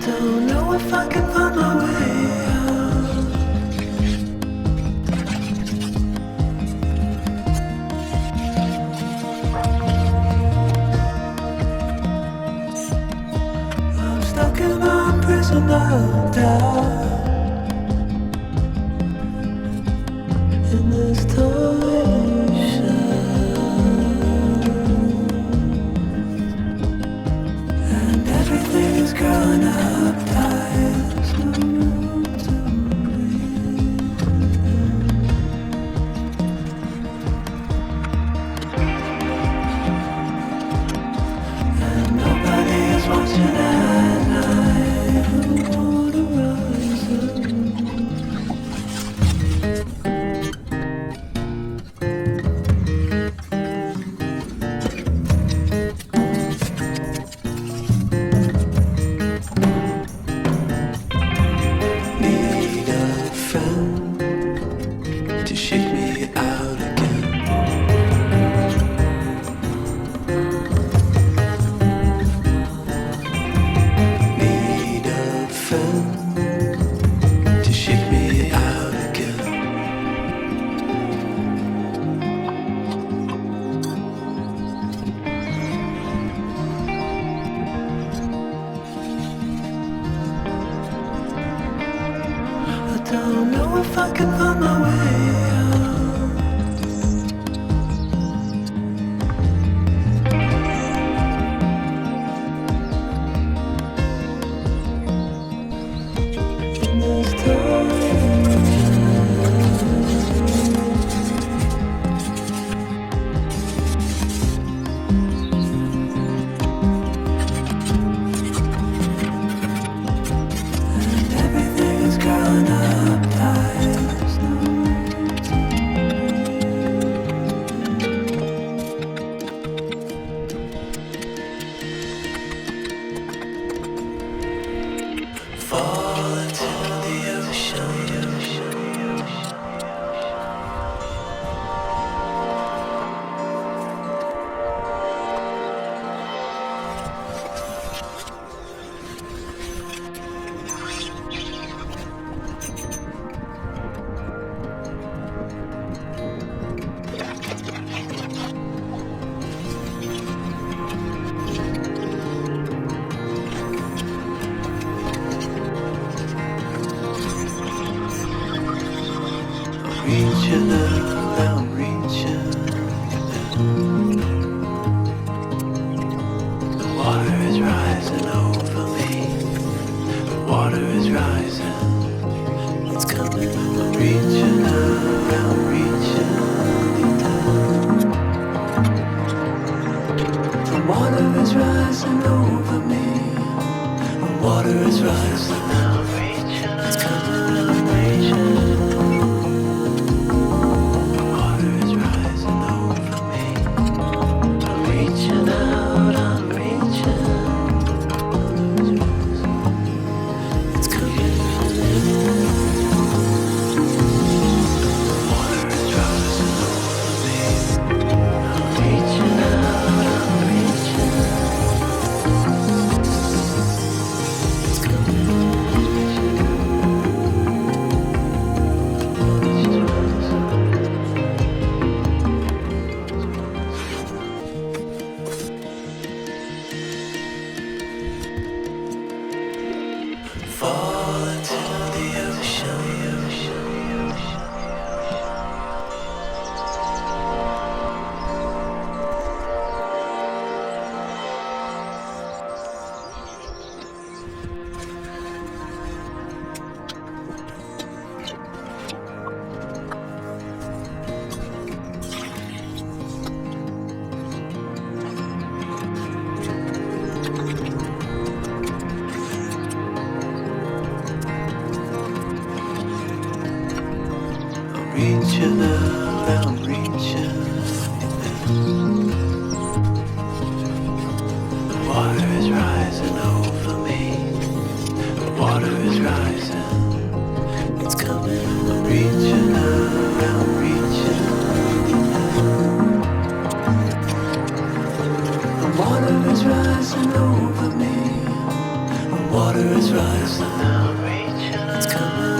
don't know if I can find my way out. I'm stuck in a prison of doubt. In this tiny shell, and everything is growing up tight. There's no room to breathe. And nobody is watching at night. The water rises. Don't know if I can find my way out. In this and everything is growing up tight. There's no room to fall into the ocean. Reaching out, I'm reaching. The water is rising over me. The water is rising. It's coming. I'm reaching out, I'm reaching. The water is rising over me. The water is rising. I'm reaching. It's coming. I'm reaching. Fall into the ocean. Reaching out, I'm reaching. The water is rising over me. The water is rising. It's coming. I'm reaching out, I'm reaching. The water is rising over me. The water is rising, it's coming.